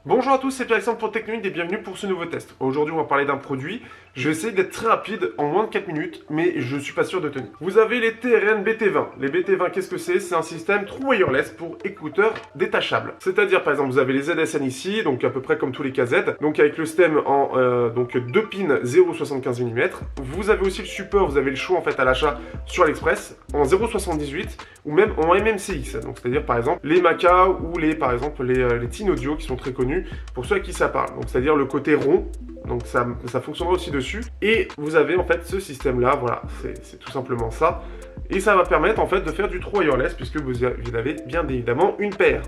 Bonjour à tous, c'est Pierre-Alexandre pour Technoïd et bienvenue pour ce nouveau test. Aujourd'hui, on va parler d'un produit. Je vais essayer d'être très rapide en moins de 4 minutes, mais je suis pas sûr de tenir. Vous avez les TRN BT20. Les BT20, qu'est-ce que c'est? C'est un système True Wireless pour écouteurs détachables. C'est-à-dire, par exemple, vous avez les ZSN ici, donc à peu près comme tous les KZ, donc avec le stem en 2 pins 0,75 mm. Vous avez aussi le support, vous avez le choix en fait à l'achat sur AliExpress en 0,78 ou même en MMCX. Donc c'est-à-dire par exemple les Maca ou par exemple les Teen Audio qui sont très connus pour ceux à qui ça parle. Donc c'est-à-dire le côté rond, donc ça fonctionnera aussi dessus. Et vous avez en fait ce système-là, voilà, c'est tout simplement ça. Et ça va permettre en fait de faire du True Wireless puisque vous avez bien évidemment une paire.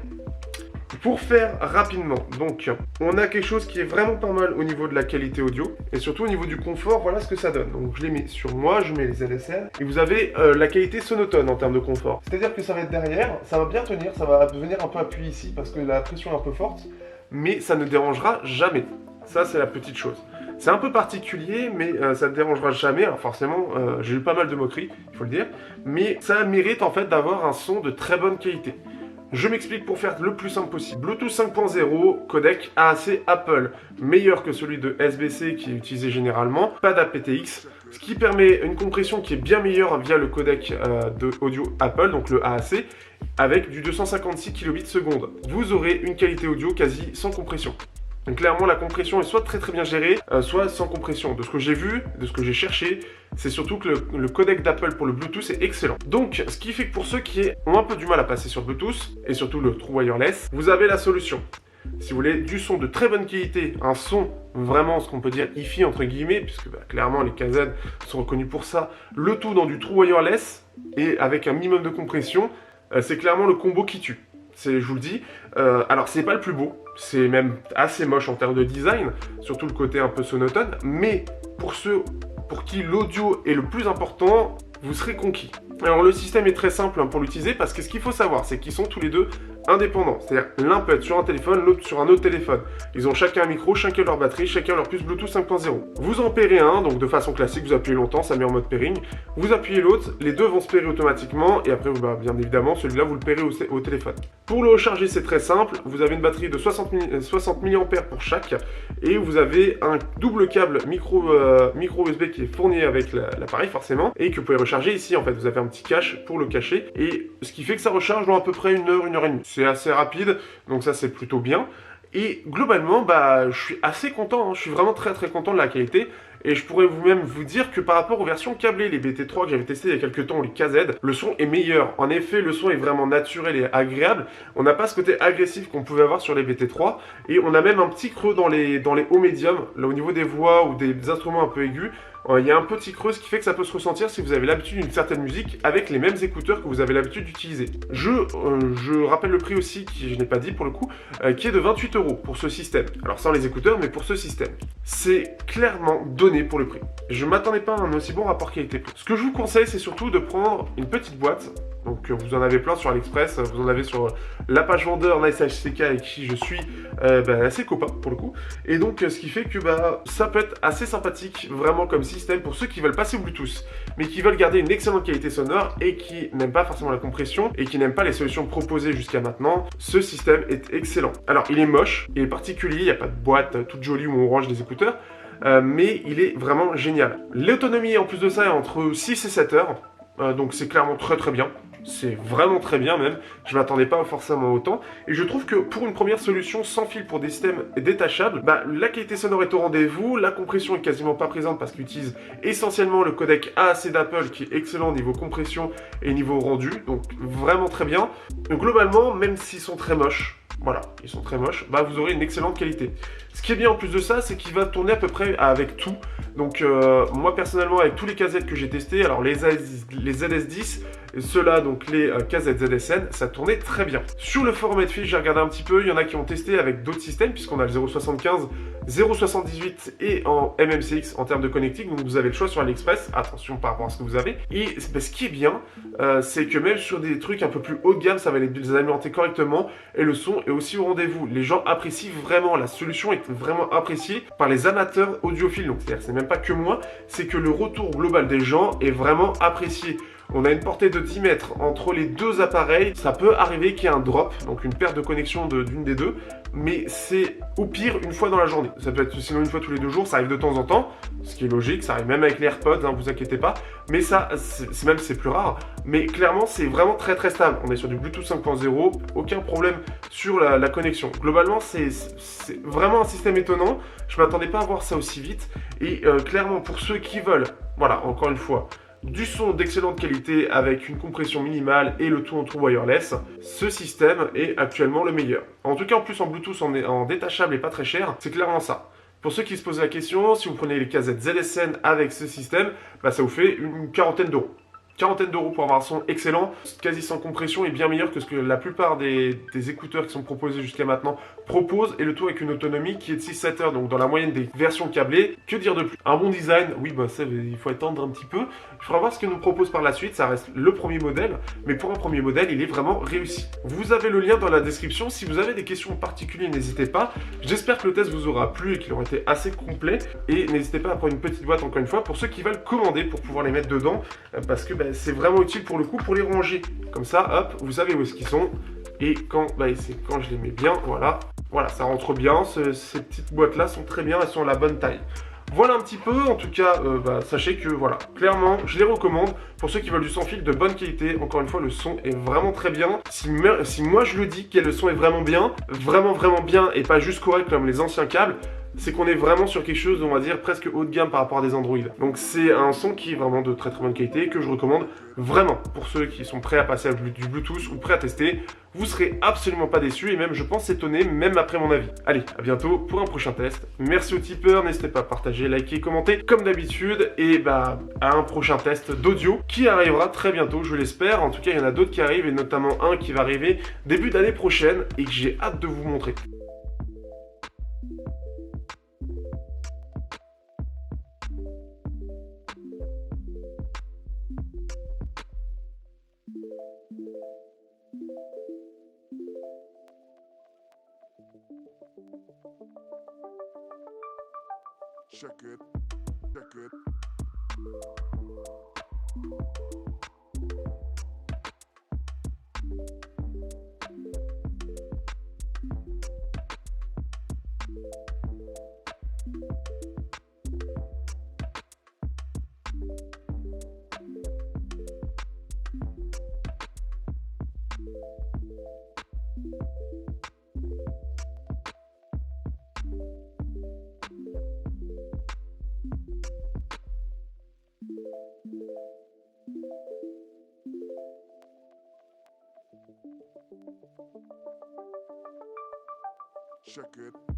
Pour faire rapidement, donc on a quelque chose qui est vraiment pas mal au niveau de la qualité audio et surtout au niveau du confort, voilà ce que ça donne. Donc je les mets sur moi, je mets les ZSL et vous avez la qualité sonotone en termes de confort. C'est-à-dire que ça va être derrière, ça va bien tenir, ça va venir un peu appuyer ici parce que la pression est un peu forte, mais ça ne dérangera jamais. Ça c'est la petite chose. C'est un peu particulier, mais ça ne dérangera jamais. Alors forcément, j'ai eu pas mal de moqueries, il faut le dire, mais ça mérite en fait d'avoir un son de très bonne qualité. Je m'explique pour faire le plus simple possible. Bluetooth 5.0, codec AAC Apple, meilleur que celui de SBC qui est utilisé généralement, pas d'aptX, ce qui permet une compression qui est bien meilleure via le codec de audio Apple, donc le AAC, avec du 256 kbps. Vous aurez une qualité audio quasi sans compression. Donc clairement la compression est soit très bien gérée, soit sans compression. De ce que j'ai vu, de ce que j'ai cherché, c'est surtout que le codec d'Apple pour le Bluetooth est excellent. Donc ce qui fait que pour ceux qui ont un peu du mal à passer sur Bluetooth, et surtout le True Wireless, vous avez la solution. Si vous voulez du son de très bonne qualité, un son vraiment ce qu'on peut dire hi-fi entre guillemets, puisque clairement les KZ sont reconnus pour ça, le tout dans du True Wireless et avec un minimum de compression, c'est clairement le combo qui tue. Je vous le dis, alors c'est pas le plus beau, c'est même assez moche en termes de design, surtout le côté un peu sonotone, mais pour ceux pour qui l'audio est le plus important, vous serez conquis. Alors le système est très simple pour l'utiliser parce que ce qu'il faut savoir, c'est qu'ils sont tous les deux indépendants. C'est-à-dire l'un peut être sur un téléphone, l'autre sur un autre téléphone. Ils ont chacun un micro, chacun leur batterie, chacun leur puce Bluetooth 5.0. Vous en pairez un, donc de façon classique, vous appuyez longtemps, ça met en mode pairing. Vous appuyez l'autre, les deux vont se pairer automatiquement et après, bien évidemment, celui-là, vous le pairez au téléphone. Pour le recharger, c'est très simple. Vous avez une batterie de 60 mAh pour chaque et vous avez un double câble micro USB qui est fourni avec l'appareil forcément et que vous pouvez recharger ici en fait. Vous avez un petit cache pour le cacher et ce qui fait que ça recharge dans à peu près 1 heure, 1 heure et demie. C'est assez rapide, donc ça c'est plutôt bien. Et globalement, je suis assez content, hein. Je suis vraiment très content de la qualité. Et je pourrais même vous dire que par rapport aux versions câblées, les BT3 que j'avais testé il y a quelques temps, les KZ, le son est meilleur. En effet, le son est vraiment naturel et agréable. On n'a pas ce côté agressif qu'on pouvait avoir sur les BT3. Et on a même un petit creux dans les hauts médiums, là au niveau des voix ou des instruments un peu aigus. Il y a un petit creux, ce qui fait que ça peut se ressentir si vous avez l'habitude d'une certaine musique avec les mêmes écouteurs que vous avez l'habitude d'utiliser. Je rappelle le prix aussi, qui je n'ai pas dit pour le coup, qui est de 28 € pour ce système. Alors sans les écouteurs, mais pour ce système. C'est clairement donné pour le prix. Je ne m'attendais pas à un aussi bon rapport qualité-prix. Ce que je vous conseille, c'est surtout de prendre une petite boîte. Donc vous en avez plein sur AliExpress, vous en avez sur la page vendeur NiceHCK avec qui je suis assez copain pour le coup. Et donc ce qui fait que ça peut être assez sympathique vraiment comme système pour ceux qui veulent passer au Bluetooth, mais qui veulent garder une excellente qualité sonore et qui n'aiment pas forcément la compression et qui n'aiment pas les solutions proposées jusqu'à maintenant. Ce système est excellent. Alors il est moche, il est particulier, il n'y a pas de boîte toute jolie où on range des écouteurs, mais il est vraiment génial. L'autonomie en plus de ça est entre 6 et 7 heures, donc c'est clairement très bien. C'est vraiment très bien même, je ne m'attendais pas forcément autant. Et je trouve que pour une première solution sans fil pour des systèmes détachables, la qualité sonore est au rendez-vous, la compression est quasiment pas présente parce qu'il utilise essentiellement le codec AAC d'Apple qui est excellent au niveau compression et niveau rendu, donc vraiment très bien. Donc globalement, même s'ils sont très moches, voilà, ils sont très moches, vous aurez une excellente qualité. Ce qui est bien en plus de ça, c'est qu'il va tourner à peu près avec tout. Donc moi personnellement avec tous les KZ que j'ai testés, alors les ZS10, ceux-là donc les KZ ZSN, ça tournait très bien. Sur le forum Edfish, j'ai regardé un petit peu, il y en a qui ont testé avec d'autres systèmes puisqu'on a le 0.75, 0.78 et en MMCX en termes de connectique, donc vous avez le choix sur AliExpress, attention par rapport à ce que vous avez. Et ce qui est bien, c'est que même sur des trucs un peu plus haut de gamme, ça va les alimenter correctement et le son est aussi au rendez-vous. Les gens apprécient vraiment, la solution est vraiment appréciée par les amateurs audiophiles, donc c'est-à-dire c'est même pas que moi, c'est que le retour global des gens est vraiment apprécié. On a une portée de 10 mètres entre les deux appareils. Ça peut arriver qu'il y ait un drop, donc une perte de connexion d'une des deux, mais c'est au pire une fois dans la journée. Ça peut être sinon une fois tous les 2 jours, ça arrive de temps en temps, ce qui est logique, ça arrive même avec les AirPods, hein, vous inquiétez pas, mais ça, c'est plus rare, mais clairement c'est vraiment très très stable. On est sur du Bluetooth 5.0, aucun problème sur la connexion. Globalement, c'est vraiment un système étonnant, je m'attendais pas à voir ça aussi vite, et clairement pour ceux qui veulent, voilà, encore une fois, du son d'excellente qualité avec une compression minimale et le tout en true wireless, ce système est actuellement le meilleur. En tout cas, en plus en Bluetooth en détachable et pas très cher, c'est clairement ça. Pour ceux qui se posent la question, si vous prenez les casettes ZSN avec ce système, bah ça vous fait une quarantaine d'euros. Quarantaine d'euros pour avoir un son excellent, quasi sans compression et bien meilleur que ce que la plupart des écouteurs qui sont proposés jusqu'à maintenant proposent, et le tout avec une autonomie qui est de 6-7 heures, donc dans la moyenne des versions câblées. Que dire de plus? Un bon design, oui bah ça il faut attendre un petit peu. Il faudra voir ce que nous propose par la suite, ça reste le premier modèle, mais pour un premier modèle il est vraiment réussi. Vous avez le lien dans la description, si vous avez des questions en particulier n'hésitez pas. J'espère que le test vous aura plu et qu'il aura été assez complet, et n'hésitez pas à prendre une petite boîte encore une fois pour ceux qui veulent commander pour pouvoir les mettre dedans, parce que c'est vraiment utile pour le coup pour les ranger. Comme ça, hop, vous savez où est-ce qu'ils sont. Et quand je les mets bien, voilà, ça rentre bien. Ces petites boîtes-là sont très bien, elles sont à la bonne taille. Voilà un petit peu, en tout cas, sachez que voilà, clairement, je les recommande pour ceux qui veulent du sans fil de bonne qualité. Encore une fois, le son est vraiment très bien. Si moi je le dis que le son est vraiment bien, vraiment bien, et pas juste correct comme les anciens câbles, c'est qu'on est vraiment sur quelque chose, on va dire, presque haut de gamme par rapport à des Android. Donc c'est un son qui est vraiment de très bonne qualité, que je recommande vraiment pour ceux qui sont prêts à passer à du Bluetooth ou prêts à tester. Vous serez absolument pas déçus, et même je pense étonné, même après mon avis. Allez, à bientôt pour un prochain test. Merci aux tipeurs, n'hésitez pas à partager, liker, commenter comme d'habitude, et à un prochain test d'audio qui arrivera très bientôt, je l'espère. En tout cas, il y en a d'autres qui arrivent, et notamment un qui va arriver début d'année prochaine et que j'ai hâte de vous montrer. Check it, check it. Check it.